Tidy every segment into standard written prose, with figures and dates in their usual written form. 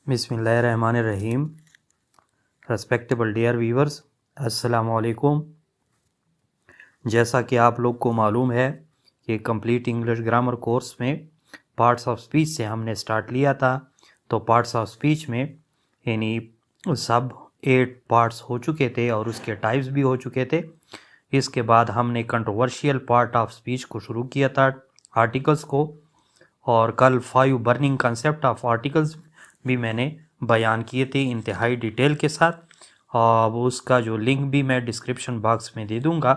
बिस्मिल्लाहिर्रहमानिर्रहीम। Respectable dear viewers, अस्सलामु अलैकुम। जैसा कि आप लोग को मालूम है कि कंप्लीट इंग्लिश ग्रामर कोर्स में पार्ट्स ऑफ स्पीच से हमने स्टार्ट लिया था। तो पार्ट्स ऑफ स्पीच में यानी सब 8 पार्ट्स हो चुके थे और उसके टाइप्स भी हो चुके थे। इसके बाद हमने कंट्रोवर्शियल पार्ट ऑफ स्पीच को शुरू किया था, आर्टिकल्स को, और कल 5 बर्निंग कंसेप्ट ऑफ आर्टिकल्स भी मैंने बयान किए थे इंतहाई डिटेल के साथ। और उसका जो लिंक भी मैं डिस्क्रिप्शन बॉक्स में दे दूंगा।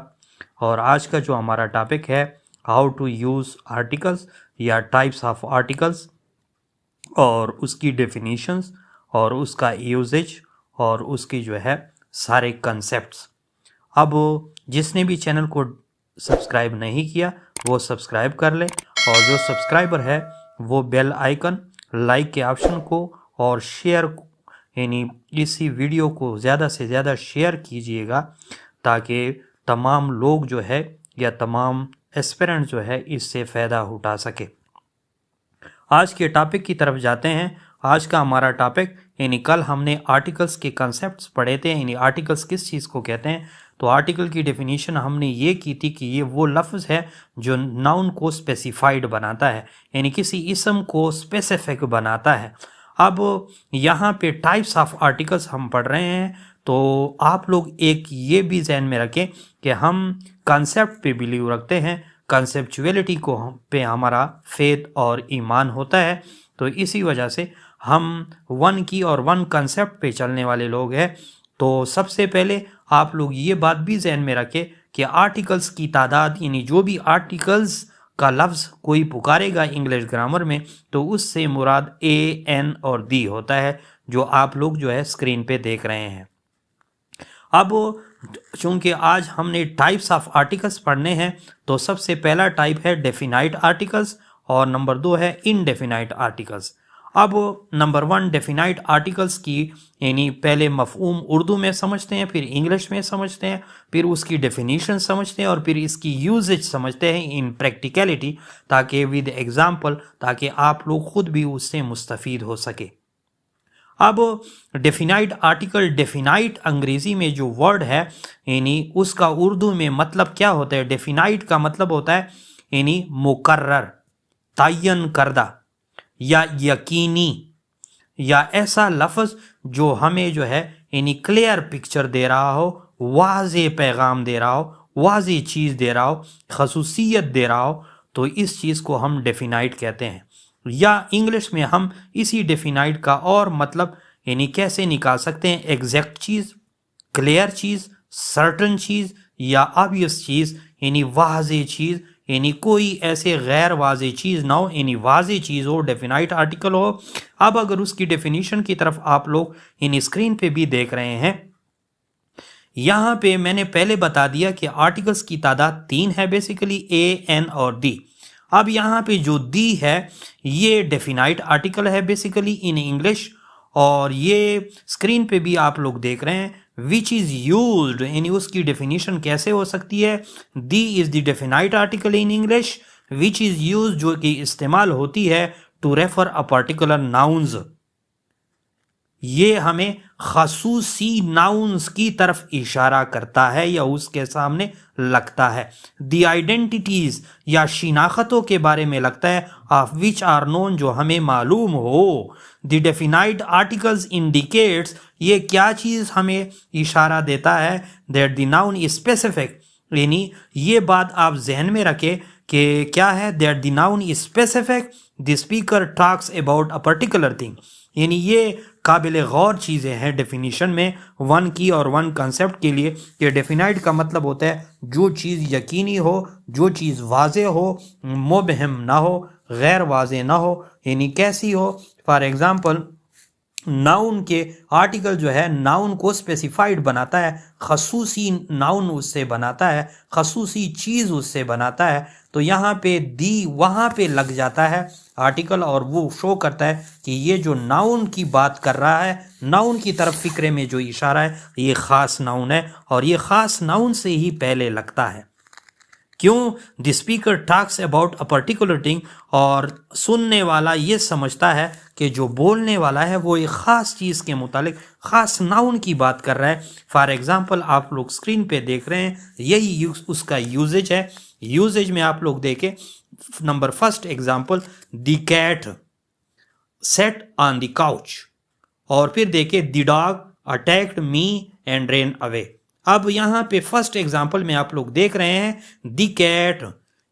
और आज का जो हमारा टॉपिक है, हाउ टू यूज़ आर्टिकल्स या टाइप्स ऑफ आर्टिकल्स, और उसकी डेफिनेशंस और उसका यूजेज और उसकी जो है सारे कंसेप्ट्स। अब जिसने भी चैनल को सब्सक्राइब नहीं किया वो सब्सक्राइब कर ले, और जो सब्सक्राइबर है वो बेल आइकन, लाइक के ऑप्शन को और शेयर, यानी इसी वीडियो को ज़्यादा से ज़्यादा शेयर कीजिएगा ताकि तमाम लोग जो है या तमाम एस्पिरेंट जो है इससे फ़ायदा उठा सके। आज के टॉपिक की तरफ जाते हैं। आज का हमारा टॉपिक, यानी कल हमने आर्टिकल्स के कंसेप्ट्स पढ़े थे, यानी आर्टिकल्स किस चीज़ को कहते हैं। तो आर्टिकल की डेफिनेशन हमने ये की थी कि ये वो लफ्ज़ है जो नाउन को स्पेसिफाइड बनाता है, यानी किसी इसम को स्पेसिफिक बनाता है। अब यहाँ पे टाइप्स ऑफ आर्टिकल्स हम पढ़ रहे हैं, तो आप लोग एक ये भी जहन में रखें कि हम कंसेप्ट पे बिलीव रखते हैं, कंसेप्चुअलिटी को पे हमारा फेथ और ईमान होता है। तो इसी वजह से हम वन की और वन कंसेप्ट पे चलने वाले लोग हैं। तो सबसे पहले आप लोग ये बात भी जहन में रखें कि आर्टिकल्स की तादाद, यानी जो भी आर्टिकल्स का लफ्ज़ कोई पुकारेगा इंग्लिश ग्रामर में, तो उससे मुराद ए, एन और दी होता है, जो आप लोग जो है स्क्रीन पे देख रहे हैं। अब चूंकि आज हमने टाइप्स ऑफ आर्टिकल्स पढ़ने हैं, तो सबसे पहला टाइप है डेफिनाइट आर्टिकल्स और नंबर 2 है इनडेफिनाइट आर्टिकल्स। अब नंबर 1 डेफिनाइट आर्टिकल्स की, यानी पहले मफहूम उर्दू में समझते हैं, फिर इंग्लिश में समझते हैं, फिर उसकी डेफिनेशन समझते हैं और फिर इसकी यूजेज समझते हैं इन प्रैक्टिकलिटी, ताकि विद एग्जांपल, ताकि आप लोग खुद भी उससे मुस्तफ़ीद हो सके। अब डेफिनाइट आर्टिकल, डेफिनाइट अंग्रेज़ी में जो वर्ड है, यानी उसका उर्दू में मतलब क्या होता है। डेफिनाइट का मतलब होता है यानी मुकर्रर, तयन करदा या यकीनी, या ऐसा लफ्ज़ जो हमें जो है यानी क्लियर पिक्चर दे रहा हो, वाज़े पैगाम दे रहा हो, वाज़े चीज़ दे रहा हो, खसूसियत दे रहा हो, तो इस चीज़ को हम डेफिनाइट कहते हैं। या इंग्लिश में हम इसी डेफिनाइट का और मतलब यानी कैसे निकाल सकते हैं, एग्जैक्ट चीज़, क्लियर चीज़, सर्टन चीज़ या ऑब्वियस चीज़, यानी वाज़े चीज़, यानी कोई ऐसे गैर वाज़े चीज़ ना हो, यानी वाज़े चीज़ हो, डेफिनाइट आर्टिकल हो। अब अगर उसकी डेफिनेशन की तरफ आप लोग इन स्क्रीन पे भी देख रहे हैं, यहाँ पे मैंने पहले बता दिया कि आर्टिकल्स की तादाद 3 है, बेसिकली ए, एन और दी। अब यहाँ पे जो दी है ये डेफिनाइट आर्टिकल है बेसिकली इन इंग्लिश, और ये स्क्रीन पे भी आप लोग देख रहे हैं, विच इज़ यूज्ड, यानी उसकी डेफिनेशन कैसे हो सकती है। The is the definite article in English which is used, जो कि इस्तेमाल होती है to refer a particular nouns. ये हमें खसूसी नाउन्स की तरफ इशारा करता है या उसके सामने लगता है। दी आइडेंटिटीज या शिनाख्तों के बारे में लगता है, ऑफ विच आर नोन, जो हमें मालूम हो। द डेफिनाइट आर्टिकल्स इंडिकेट्स, ये क्या चीज़ हमें इशारा देता है, that the noun is specific, यानी ये बात आप जहन में रखें कि क्या है, that the noun is specific, the speaker talks about a particular thing, यानी ये काबिल गौर चीज़ें हैं डेफिनेशन में वन की और वन कंसेप्ट के लिए, कि डेफिनाइट का मतलब होता है जो चीज़ यकीनी हो, जो चीज़ वाज़े हो, मुबहम ना हो, गैर वाज़े ना हो, यानी कैसी हो। फॉर एग्ज़ाम्पल, नाउन के आर्टिकल जो है नाउन को स्पेसिफाइड बनाता है, खसूसी नाउन उससे बनाता है, खसूसी चीज़ उससे बनाता है। तो यहाँ पे दी वहाँ पे लग जाता है आर्टिकल, और वो शो करता है कि ये जो नाउन की बात कर रहा है, नाउन की तरफ फिक्रे में जो इशारा है, ये ख़ास नाउन है और ये ख़ास नाउन से ही पहले लगता है। क्यों? The speaker talks about a particular thing, और सुनने वाला ये समझता है कि जो बोलने वाला है वो एक ख़ास चीज़ के मुतालिक ख़ास नाउन की बात कर रहा है। फॉर एग्ज़ाम्पल आप लोग स्क्रीन पे देख रहे हैं, यही उसका यूजेज है। यूजेज में आप लोग देखें, number first example, the cat set on the couch, और फिर देखें the dog attacked me and ran away. अब यहाँ पे फर्स्ट एग्जाम्पल में आप लोग देख रहे हैं दी कैट,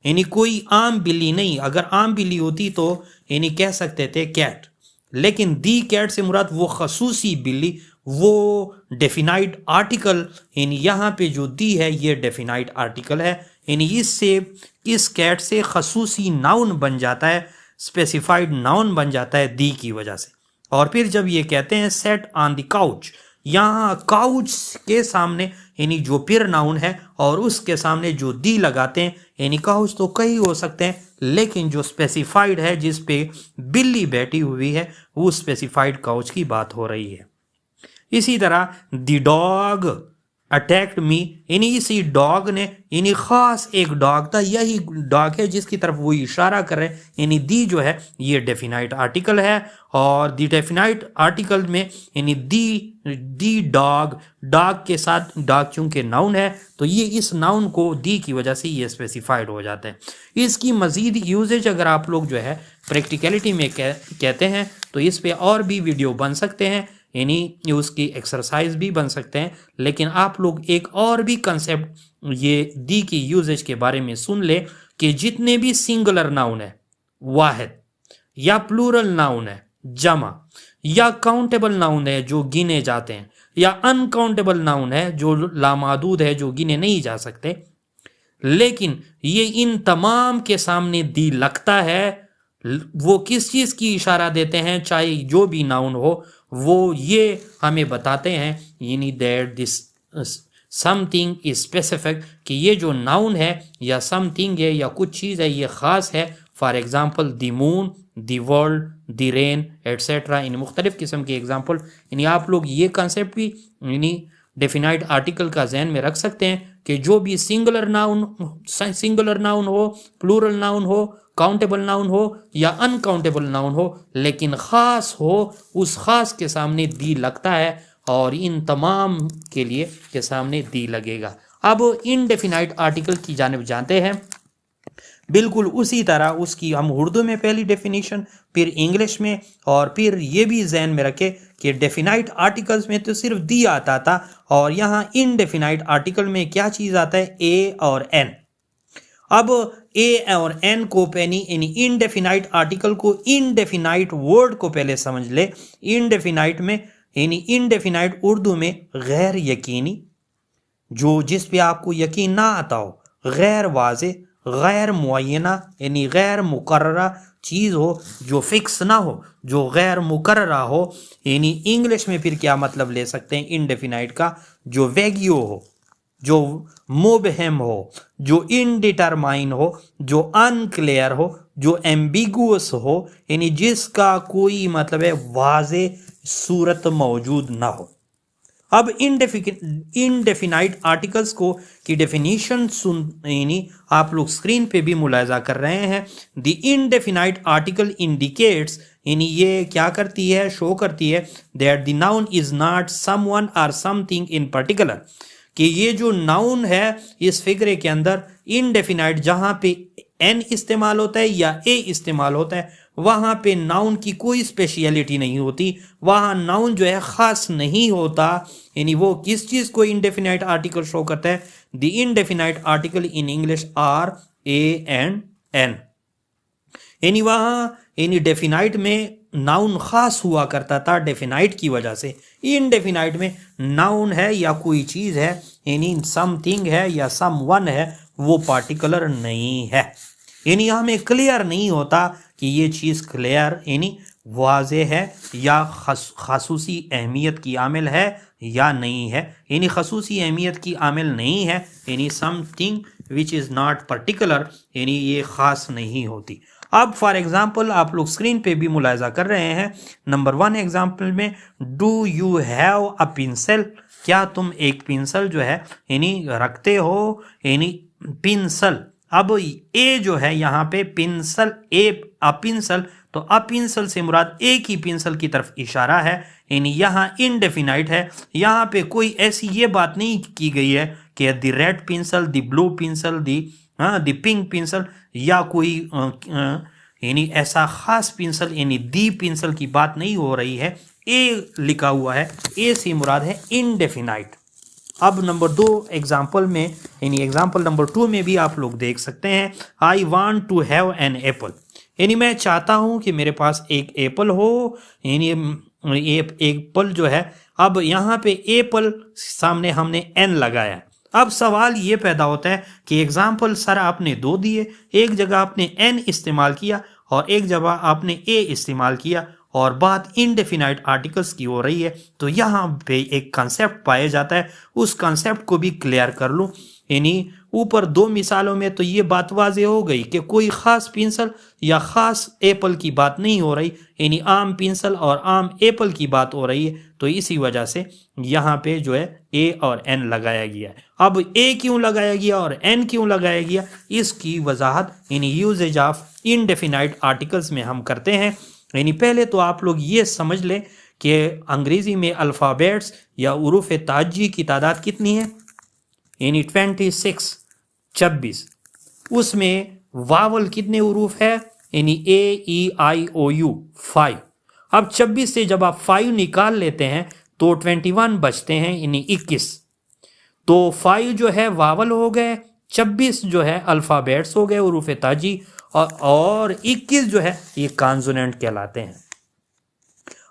यानी कोई आम बिल्ली नहीं, अगर आम बिल्ली होती तो यानी कह सकते थे कैट, लेकिन दी कैट से मुराद वो खसूसी बिल्ली, वो डेफिनाइट आर्टिकल, यानी यहाँ पे जो दी है ये डेफिनाइट आर्टिकल है, यानी इससे इस कैट से खसूसी नाउन बन जाता है, स्पेसिफाइड नाउन बन जाता है दी की वजह से। और फिर जब ये कहते हैं सेट ऑन द काउच, यहाँ काउच के सामने यानी जो फिर नाउन है और उसके सामने जो दी लगाते हैं, यानी काउच तो कई हो सकते हैं, लेकिन जो स्पेसिफाइड है जिस पे बिल्ली बैठी हुई है वो स्पेसिफाइड काउच की बात हो रही है। इसी तरह द डॉग अटैक्ड मी, यानी इसी डॉग ने, यानी खास एक डॉग था, यही डॉग है जिसकी तरफ वो इशारा कर रहे हैं, यानी दी जो है ये डेफिनाइट आर्टिकल है, और दी डेफिनाइट आर्टिकल में यानी दी डॉग, डॉग के साथ डॉग चूंकि नाउन है तो ये इस नाउन को दी की वजह से ये स्पेसिफाइड हो जाता है। इसकी मजीद यूजेज अगर आप लोग जो है प्रैक्टिकलिटी में कहते हैं तो इस पे और भी वीडियो बन सकते हैं, यानी उसकी एक्सरसाइज भी बन सकते हैं, लेकिन आप लोग एक और भी कंसेप्ट ये दी की यूजेज के बारे में सुन ले कि जितने भी सिंगुलर नाउन है वाहिद, या प्लूरल नाउन है जमा, या काउंटेबल नाउन है जो गिने जाते हैं, या अनकाउंटेबल नाउन है जो लामादूद है जो गिने नहीं जा सकते, लेकिन ये इन तमाम के सामने दी लगता है, वो किस चीज की इशारा देते हैं, चाहे जो भी नाउन हो, वो ये हमें बताते हैं यानी that this something is specific, कि ये जो नाउन है या समथिंग है या कुछ चीज़ है ये ख़ास है। For example the moon, the world, the rain etcetera, इन मुख्तलिफ़ किस्म के एग्जांपल, यानी आप लोग ये कंसेप्ट भी यानी डेफिनाइट आर्टिकल का जहन में रख सकते हैं कि जो भी सिंगुलर नाउन हो, प्लूरल नाउन हो, काउंटेबल नाउन हो या अनकाउंटेबल नाउन हो, लेकिन ख़ास हो, उस ख़ास के सामने दी लगता है, और इन तमाम के लिए के सामने दी लगेगा। अब इनडेफिनाइट आर्टिकल की जानिब जानते हैं। बिल्कुल उसी तरह उसकी हम उर्दू में पहली डेफिनेशन, फिर इंग्लिश में, और फिर ये भी जहन में रखे कि डेफिनाइट आर्टिकल्स में तो सिर्फ दी आता था, और यहाँ इनडेफिनाइट आर्टिकल में क्या चीज़ आता है, ए और एन। अब ए और एन को पहले यानी इनडेफिनाइट आर्टिकल को, इनडेफिनाइट वर्ड को पहले समझ ले। इनडेफिनाइट में यानी इनडेफिनाइट उर्दू में गैर यकीनी, जो जिस पे आपको यकीन ना आता हो, गैर वाज़े, गैर मुअय्यना यानी गैर मुकर्ररा चीज़ हो, जो फिक्स ना हो, जो गैर मुकर्ररा हो। यानी इंग्लिश में फिर क्या मतलब ले सकते हैं इनडेफिनाइट का, जो वैग्यू हो, जो मुबहम हो, जो इनडिटरमाइन हो, जो अनक्लियर हो, जो एम्बिगुअस हो, यानी जिसका कोई मतलब है वाज़े सूरत मौजूद ना हो। अब इनडेफिनाइट आर्टिकल्स को की डेफिनेशन सुन यानी आप लोग स्क्रीन पे भी मुलाजा कर रहे हैं। द इनडेफिनाइट आर्टिकल इंडिकेट्स, यानी ये क्या करती है, शो करती है that the noun is not someone और समथिंग इन पर्टिकुलर, कि ये जो नाउन है इस फिक्रे के अंदर इनडेफिनाइट जहाँ पे एन इस्तेमाल होता है या ए इस्तेमाल होता है, वहाँ पे नाउन की कोई स्पेशलिटी नहीं होती, वहाँ नाउन जो है ख़ास नहीं होता। यानी वो किस चीज़ को इनडेफिनाइट आर्टिकल शो करता है, the indefinite article in English are a and an, यानी वहाँ यानी डेफिनाइट में नाउन ख़ास हुआ करता था डेफिनाइट की वजह से। इनडेफिनाइट में नाउन है या कोई चीज़ है यानी समथिंग है या समवन है, वो पार्टिकुलर नहीं है, यानी हमें क्लियर नहीं होता कि ये चीज़ क्लियर यानी वाज़े है या खसूसी अहमियत की आमिल है या नहीं है। यानी खसूसी अहमियत की आमिल नहीं है, यानी something which is not particular, यानी ये ख़ास नहीं होती। अब फॉर एग्ज़ाम्पल आप लोग स्क्रीन पे भी मुलाजा कर रहे हैं। नंबर 1 एग्जाम्पल में, do you have a pencil, क्या तुम एक पेंसिल जो है यानी रखते हो, यानी पेंसिल अब ए जो है यहाँ पे पिंसल, ए अपिंसल, तो अपिंसल से मुराद एक ही पिंसल की तरफ इशारा है, यानी यहाँ इनडेफिनाइट है। यहाँ पे कोई ऐसी ये बात नहीं की गई है कि the red पिंसल, the blue पिंसल, the pink पिंसल, या कोई यानी ऐसा खास पिंसल यानी दी पिंसल की बात नहीं हो रही है। ए लिखा हुआ है, ए से मुराद है इनडेफिनाइट। अब नंबर 2 एग्जाम्पल में, यानी एग्जाम्पल नंबर 2 में भी आप लोग देख सकते हैं, I want to have an apple, यानी मैं चाहता हूं कि मेरे पास एक एप्पल हो, यानी एप्पल जो है। अब यहाँ पे एप्पल सामने हमने एन लगाया। अब सवाल ये पैदा होता है कि एग्जाम्पल सर आपने 2 दिए, एक जगह आपने एन इस्तेमाल किया और एक जगह आपने ए इस्तेमाल किया, और बात इनडेफिनाइट आर्टिकल्स की हो रही है। तो यहाँ पे एक कंसेप्ट पाया जाता है, उस कंसेप्ट को भी क्लियर कर लूँ। यानी ऊपर 2 मिसालों में तो ये बात वाज़ेह हो गई कि कोई ख़ास पिंसल या ख़ास एप्पल की बात नहीं हो रही, यानी आम पिंसल और आम एप्पल की बात हो रही है। तो इसी वजह से यहाँ पे जो है ए और एन लगाया गया है। अब ए क्यों लगाया गया और एन क्यों लगाया गया, इसकी वजाहत यानी यूजेज ऑफ इनडेफिनाइट आर्टिकल्स में हम करते हैं। यानी पहले तो आप लोग ये समझ लें कि अंग्रेज़ी में अल्फ़ाबेट्स या उरूफ ताजी की तादाद कितनी है, यानी 26। उसमें वावल कितने उरूफ है, यानी ए ई आई ओ यू 5। अब 26 से जब आप 5 निकाल लेते हैं तो 21 बचते हैं, यानी 21। तो 5 जो है वावल हो गए, 26 जो है अल्फ़ाबेट्स हो गए उरूफ ताजी, और 21 जो है ये कॉन्सोनेंट कहलाते हैं।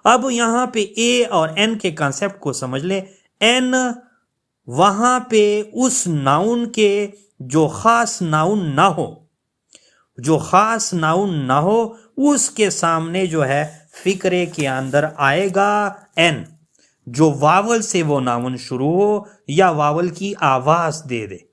अब यहाँ पे ए और एन के कंसेप्ट को समझ ले। एन वहां पे उस नाउन के जो खास नाउन ना हो, जो खास नाउन ना हो, उसके सामने जो है फिक्रे के अंदर आएगा एन, जो वावल से वो नाउन शुरू हो या वावल की आवाज दे दे।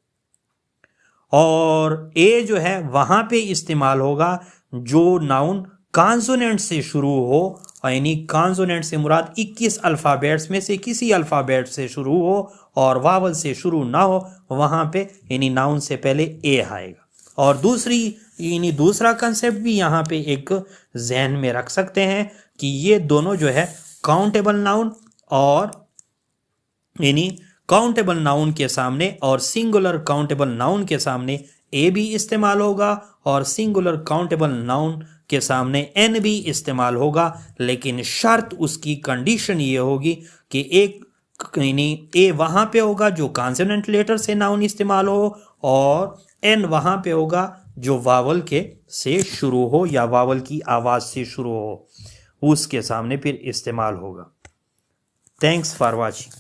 और ए जो है वहां पे इस्तेमाल होगा जो नाउन कॉन्सोनेंट से शुरू हो, यानी कॉन्सोनेंट से मुराद 21 अल्फ़ाबेट्स में से किसी अल्फ़ाबेट से शुरू हो और वावल से शुरू ना हो, वहां पे यानी नाउन से पहले ए आएगा। और दूसरा कंसेप्ट भी यहाँ पे एक जहन में रख सकते हैं कि ये दोनों जो है काउंटेबल नाउन, और यानी काउंटेबल नाउन के सामने और सिंगुलर काउंटेबल नाउन के सामने ए भी इस्तेमाल होगा और सिंगुलर काउंटेबल नाउन के सामने एन भी इस्तेमाल होगा। लेकिन शर्त, उसकी कंडीशन ये होगी कि एक यानी ए वहां पे होगा जो कॉन्सोनेंट लेटर से नाउन इस्तेमाल हो, और एन वहां पे होगा जो वावल के से शुरू हो या वावल की आवाज से शुरू हो, उसके सामने फिर इस्तेमाल होगा। Thanks for watching.